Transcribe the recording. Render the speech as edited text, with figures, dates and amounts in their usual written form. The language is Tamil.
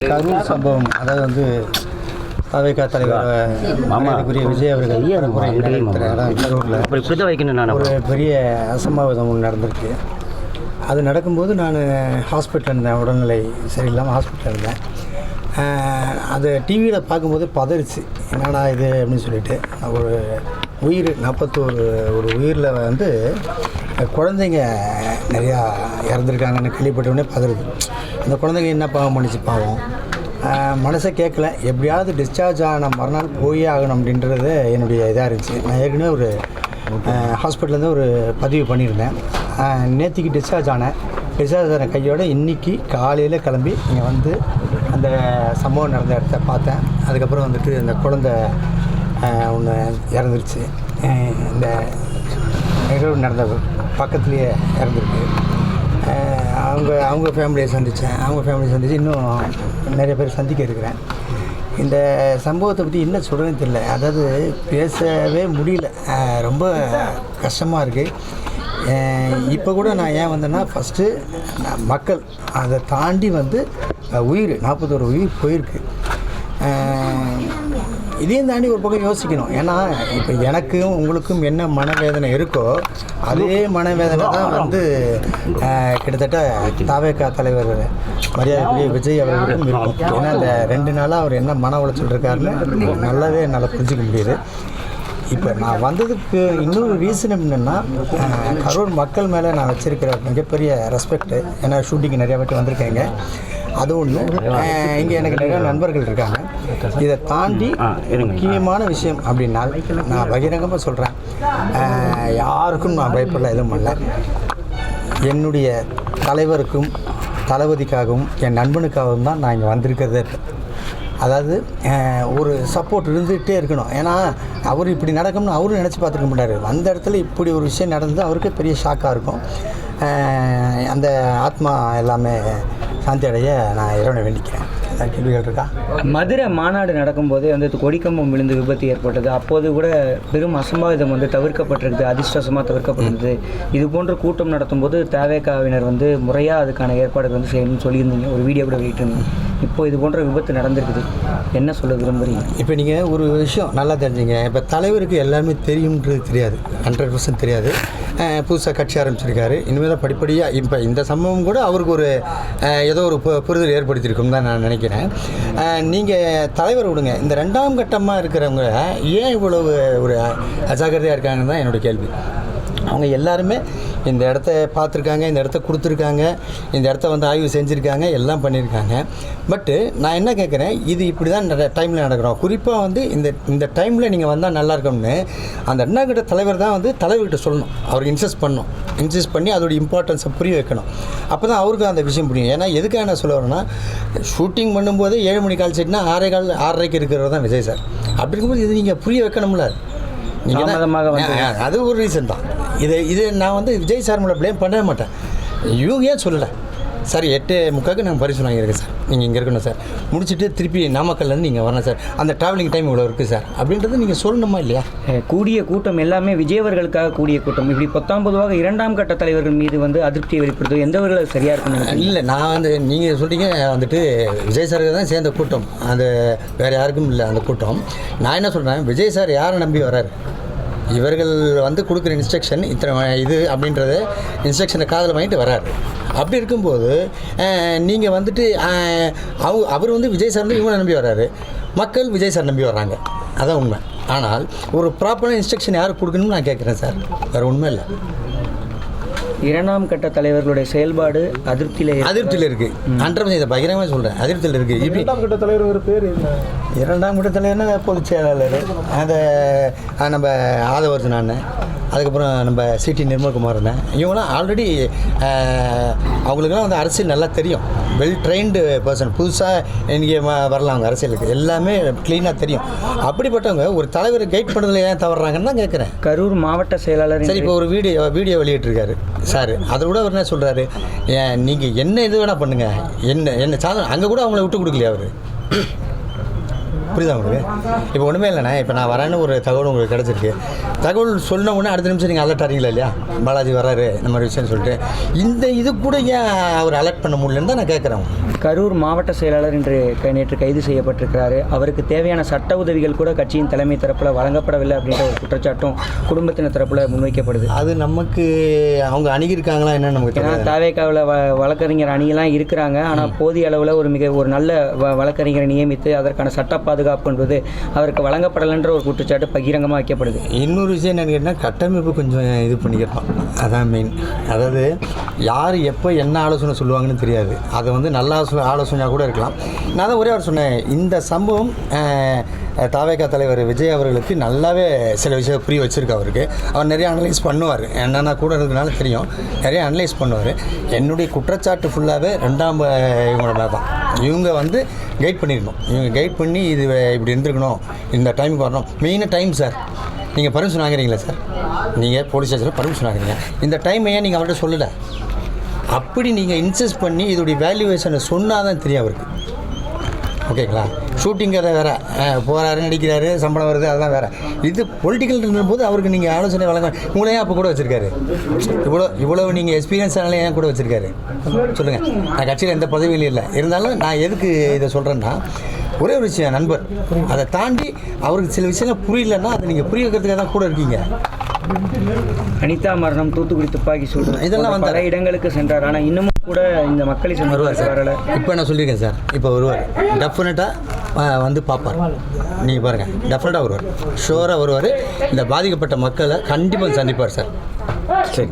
கரூர் சம்பவம், அதாவது வந்து தவைக்கா தலைவர் மரியாதைக்குரிய விஜய் அவர்கள் கரூரில் ஒரு பெரிய அசம்பாவிதம் ஒன்று நடந்திருக்கு. அது நடக்கும்போது நான் ஹாஸ்பிட்டலில் இருந்தேன், உடல்நிலை சரியில்லாமல் ஹாஸ்பிட்டலில் இருந்தேன். அது டிவியில் பார்க்கும்போது பதறிச்சு, என்னடா இது அப்படின்னு சொல்லிட்டு. ஒரு உயிர் 41 ஒரு உயிரில் வந்து குழந்தைங்க நிறையா இறந்துருக்காங்கன்னு கேள்விப்பட்டவுடனே பதறுது. அந்த குழந்தைங்க என்ன பாவம் பண்ணிச்சு, பாவம் மனசை கேட்கல. எப்படியாவது டிஸ்சார்ஜ் ஆன மறுநாள் போயே ஆகணும் அப்படின்றது என்னுடைய இதாக இருந்துச்சு. நான் ஏற்கனவே ஒரு ஹாஸ்பிட்டல்லேருந்து ஒரு பதிவு பண்ணியிருந்தேன். நேற்றுக்கு டிஸ்சார்ஜ் ஆன கையோடு இன்றைக்கி காலையில் கிளம்பி இங்கே வந்து அந்த சம்பவம் நடந்த இடத்த பார்த்தேன். அதுக்கப்புறம் வந்துட்டு இந்த குழந்தை ஒன்று இறந்துருச்சு. இந்த நிகழ்வு நடந்த பக்கத்துலேயே இறந்துருக்கு. அவங்க ஃபேமிலியை சந்தித்தேன். அவங்க ஃபேமிலியை சந்தித்து இன்னும் நிறைய பேர் சந்திக்க இருக்கிறேன். இந்த சம்பவத்தை பற்றி என்ன சொல்கிறேன்னு தெரியல. அதாவது பேசவே முடியல, ரொம்ப கஷ்டமாக இருக்குது. இப்போ கூட நான் ஏன் வந்தேன்னா, ஃபஸ்ட்டு மக்கள் அதை தாண்டி வந்து உயிர் 41 உயிர் போயிருக்கு. இதையும் தாண்டி ஒரு பக்கம் யோசிக்கணும். ஏன்னா இப்போ எனக்கும் உங்களுக்கும் என்ன மனவேதனை இருக்கோ அதே மனவேதனை தான் வந்து கிட்டத்தட்ட தவைக்கா தலைவர் மரியாதைக்குரிய விஜய் அவர்களுக்கும் இருக்கும். ஏன்னா இந்த 2 நாளாக அவர் என்ன மன உளைச்சல் இருக்காருன்னு நல்லாவே என்னால் புரிஞ்சிக்க முடியுது. இப்போ நான் வந்ததுக்கு இன்னொரு ரீசன் என்னென்னா, கரூர் மக்கள் மேலே நான் வச்சுருக்கிற மிகப்பெரிய ரெஸ்பெக்டு. ஏன்னா ஷூட்டிங் நிறையா வாட்டி வந்திருக்கேங்க, அது ஒன்று. இங்கே எனக்கு நிறைய நண்பர்கள் இருக்காங்க. இதை தாண்டி முக்கியமான விஷயம் அப்படின்னா, நான் பகிரங்கமாக சொல்கிறேன், யாருக்கும் நான் பயப்படல, எதுவும் பண்ணல. என்னுடைய தலைவருக்கும் தளபதிக்காகவும் என் நண்பனுக்காகவும் தான் நான் இங்கே வந்திருக்கிறதே. அதாவது ஒரு சப்போர்ட் இருந்துகிட்டே இருக்கணும். ஏன்னா அவர் இப்படி நடக்கும்னு அவரும் நினச்சி பார்த்துருக்க மாட்டார். வந்த இடத்துல இப்படி ஒரு விஷயம் நடந்து அவருக்கு பெரிய ஷாக்காக இருக்கும். அந்த ஆத்மா எல்லாமே சாந்தி அடைய நான் இறைவனை வேண்டிக்கிறேன். கேள்விகள் இருக்கா? மதுரை மாநாடு நடக்கும்போதே வந்து கொடிக்கம்பம் விழுந்து விபத்து ஏற்பட்டது. அப்போது கூட பெரும் அசம்பாவிதம் வந்து தவிர்க்கப்பட்டிருக்குது, அதிர்ஷ்டமாக தவிர்க்கப்பட்டிருந்தது. இது போன்ற கூட்டம் நடத்தும் போது தவேகாவினர் வந்து முறையாக அதுக்கான ஏற்பாடுகள் வந்து செய்யணும்னு சொல்லியிருந்தீங்க, ஒரு வீடியோ கூட வெளியிட்டிருந்தீங்க. இப்போ இது போன்ற விபத்து நடந்திருக்குது, என்ன சொல்ல விரும்புகிறீங்க? இப்போ நீங்கள் ஒரு விஷயம் நல்லா தெரிஞ்சுங்க. இப்போ தலைவருக்கு எல்லாமே தெரியும்ன்றது தெரியாது, 100% தெரியாது. புதுசாக கட்சி ஆரம்பிச்சிருக்காரு. இனிமேல் தான் படிப்படியாக இப்போ இந்த சம்பவம் கூட அவருக்கு ஒரு ஏதோ ஒரு புரிதல் ஏற்படுத்தியிருக்கும் தான் நான் நினைக்கிறேன். நீங்கள் தலைவர் விடுங்க, இந்த 2ஆம் கட்டமாக இருக்கிறவங்க ஏன் இவ்வளவு ஒரு அஜாக்கிரதையாக இருக்காங்கன்னு தான் என்னோடய கேள்வி. அவங்க எல்லாருமே இந்த இடத்த பார்த்துருக்காங்க, இந்த இடத்த கொடுத்துருக்காங்க, இந்த இடத்த வந்து ஆய்வு செஞ்சுருக்காங்க, எல்லாம் பண்ணியிருக்காங்க. பட்டு நான் என்ன கேட்குறேன், இது இப்படி தான் டைமில் நடக்கிறோம். குறிப்பாக வந்து இந்த டைமில் நீங்கள் வந்தால் நல்லா இருக்கும்னு அந்த 2ஆம் கட்ட தலைவர் தான் வந்து தலைவர்கிட்ட சொல்லணும், அவருக்கு இன்சிஸ்ட் பண்ணி அதோட இம்பார்ட்டன்ஸை புரிய வைக்கணும். அப்போ தான் அவருக்கு அந்த விஷயம் புரியும். ஏன்னா எதுக்காக நான் சொல்ல வரேன்னா, ஷூட்டிங் பண்ணும்போது 7 மணி கால் செட்னா 6:15 இருக்கிறவர் தான் விஜய் சார். அப்படி இருக்கும்போது இது நீங்கள் புரிய வைக்கணும்ல. நீங்கள் அது ஒரு ரீசன் தான். இது நான் வந்து விஜய் சார் மேலே ப்ளேம் பண்ணவே மாட்டேன். இவங்க ஏன் சொல்லலை சார், 8:45 நாங்கள் பரிசு வாங்கியிருக்கேன் சார், நீங்கள் இங்கே இருக்கணும் சார், முடிச்சுட்டு திருப்பி நாமக்கல்லேருந்து நீங்கள் வரணும் சார், அந்த ட்ராவலிங் டைம் இவ்வளோ இருக்குது சார் அப்படின்றது நீங்கள் சொல்லணுமா இல்லையா? கூடிய கூட்டம் எல்லாமே விஜயவர்களுக்காக கூடிய கூட்டம். இப்படி 19 2ஆம் கட்ட தலைவர்கள் மீது வந்து அதிருப்தியை வெளிப்படுத்தும் எந்தவர்கள் சரியாக இருக்கணும் இல்லை. நான் வந்து நீங்கள் சொல்கிறீங்க வந்துட்டு விஜய் சாருக்கு தான் சேர்ந்த கூட்டம், அது வேறு யாருக்கும் இல்லை அந்த கூட்டம். நான் என்ன சொல்கிறேன், விஜய் சார் யாரை நம்பி வர்றாரு? இவர்கள் வந்து கொடுக்குற இன்ஸ்ட்ரக்ஷன் இத்தனை இது அப்படின்றத இன்ஸ்ட்ரக்ஷனை காதில் வாங்கிட்டு வராரு. அப்படி இருக்கும்போது நீங்கள் வந்துட்டு அவர் வந்து விஜய் சார் வந்து இவனை நம்பி வர்றாரு, மக்கள் விஜய் சார் நம்பி வர்றாங்க, அதான் உண்மை. ஆனால் ஒரு ப்ராப்பரான இன்ஸ்ட்ரக்ஷன் யாருக்கு கொடுக்கணும்னு நான் கேட்குறேன் சார், வேறு உண்மை இல்லை. 2ஆம் கட்ட தலைவர்களுடைய செயல்பாடு அதிருப்தியில் இருக்குது. 100% இதை பகிரமாக சொல்கிறேன், அதிருப்தியில் இருக்குது. இப்போ 2ஆம் கட்ட தலைவர் ஒரு பேர் என்ன? 2ஆம் கட்ட தலைவர்னா பொதுச் செயலாளர், அதை நம்ம ஆதவர்ஜன் அண்ணன், அதுக்கப்புறம் நம்ம சிடி நிர்மல்குமார் அண்ணன், இவங்களாம் ஆல்ரெடி அவங்களுக்குலாம் வந்து அரசியல் நல்லா தெரியும். Well trained person. புதுசாக இன்றைக்கி வரலாம் அவங்க அரசியலுக்கு, எல்லாமே க்ளீனாக தெரியும். அப்படிப்பட்டவங்க ஒரு தலைவரை கைட் பண்ணுறதுல ஏன் தவறுறாங்கன்னு தான் கேட்குறேன். கரூர் மாவட்ட செயலாளர் சரி, இப்போ ஒரு வீடியோ வெளியிட்டிருக்காரு சார். அதை கூட அவர் என்ன சொல்கிறாரு, நீங்கள் என்ன இது வேணால் பண்ணுங்கள், என்ன சாதனை, அங்கே கூட அவங்கள விட்டு கொடுக்கலையா அவர்? புரியுதா உங்களுக்கு? இப்போ ஒன்றுமே இல்லைண்ணே, இப்போ நான் வரேன்னு ஒரு தகவல் உங்களுக்கு கிடச்சிருக்கு. தகவல் சொன்ன உடனே அடுத்த நிமிஷம் நீங்கள் அலர்ட் ஆகிறீங்களா இல்லையா? பாலாஜி வராரு இந்த மாதிரி விஷயம்னு சொல்லிட்டு இந்த இது கூட ஏன் அவர் அலர்ட் பண்ண முடியலன்னு தான் நான் கேட்குறேன். கரூர் மாவட்ட செயலாளர் நேற்று கைது செய்யப்பட்டிருக்கிறாரு. அவருக்கு தேவையான சட்ட உதவிகள் கூட கட்சியின் தலைமை தரப்பில் வழங்கப்படவில்லை அப்படின்ற ஒரு குற்றச்சாட்டும் குடும்பத்தினர் தரப்பில் முன்வைக்கப்படுது. அது நமக்கு அவங்க அணுகியிருக்காங்களா என்னன்னு நமக்கு ஏன்னா தெரியாது. தாவேக்காவில் வழக்கறிஞர் அணியெல்லாம் இருக்கிறாங்க. ஆனால் போதிய அளவில் ஒரு நல்ல வழக்கறிஞரை நியமித்து அதற்கான சட்ட பாதுகாப்பு என்பது அவருக்கு வழங்கப்படலைன்ற ஒரு குற்றச்சாட்டு பகிரங்கமாக வைக்கப்படுது. இன்னொரு விஷயம் என்னென்னு கேட்டால் கட்டமைப்பு கொஞ்சம் இது பண்ணிக்கிறோம், அதான் மெயின். அதாவது யார் எப்போ என்ன ஆலோசனை சொல்லுவாங்கன்னு தெரியாது. அது வந்து நல்ல ஆலோசனையாக கூட இருக்கலாம். நான் தான் ஒரே சொன்னேன், இந்த சம்பவம் தாவேகா தலைவர் விஜய் அவர்களுக்கு நல்லாவே சில விஷயம் புரிய வச்சுருக்கு. அவருக்கு அவர் நிறைய அனலைஸ் பண்ணுவார். என்னென்னா கூட இருக்கிறதுனால தெரியும், நிறைய அனலைஸ் பண்ணுவார். என்னுடைய குற்றச்சாட்டு ஃபுல்லாகவே ரெண்டாம் இவங்களோட மேலே தான். இவங்க வந்து கைட் பண்ணியிருக்கணும். இவங்க கைட் பண்ணி இது இப்படி இருந்திருக்கணும், இந்த டைமுக்கு வரணும். மெயினாக டைம் சார். நீங்கள் பர்மிஷன் வாங்குறீங்களா சார்? நீங்கள் போலீஸ் ஸ்டேஷனில் பர்மிஷன் வாங்குறீங்க, இந்த டைம் ஏன் நீங்கள் அவர்கிட்ட சொல்லலை? அப்படி நீங்கள் இன்சிஸ்ட் பண்ணி இதோடைய வேல்யூவேஷனை சொன்னால் தான் தெரியும் அவருக்கு. ஓகேங்களா? ஷூட்டிங் கதை வேறு, போகிறாரு நடிக்கிறாரு சம்பளம் வருது, அதெல்லாம் வேறு. இது பொலிட்டிக்கல் இருக்கும்போது அவருக்கு நீங்கள் ஆலோசனை வழங்க உங்களையே அப்போ கூட வச்சுருக்காரு. இவ்வளவு நீங்கள் எக்ஸ்பீரியன்ஸ் ஆனாலே ஏன் கூட வச்சுருக்காரு சொல்லுங்கள். நான் கட்சியில் எந்த பதவியிலும் இல்லை. இருந்தாலும் நான் எதுக்கு இதை சொல்கிறேன்னா, ஒரே ஒரு விஷயம் நண்பர், அதை தாண்டி அவருக்கு சில விஷயங்கள் புரியலன்னா அதை நீங்கள் புரிய வைக்கிறதுக்காக தான் கூட இருக்கீங்க. அனிதா மரணம், தூத்துக்குடி துப்பாக்கி சூடு, இதெல்லாம் வந்து பல இடங்களுக்கு சென்றார். ஆனால் இன்னமும் கூட இந்த மக்களை வருவார் சார். இப்போ நான் சொல்லியிருக்கேன் சார், இப்போ வருவார், டெஃபினட்டாக வந்து பார்ப்பார். நீங்கள் பாருங்கள், டெஃபினட்டாக வருவார், ஷோராக வருவார். இந்த பாதிக்கப்பட்ட மக்களை கண்டிப்பாக சந்திப்பார் சார். சரி.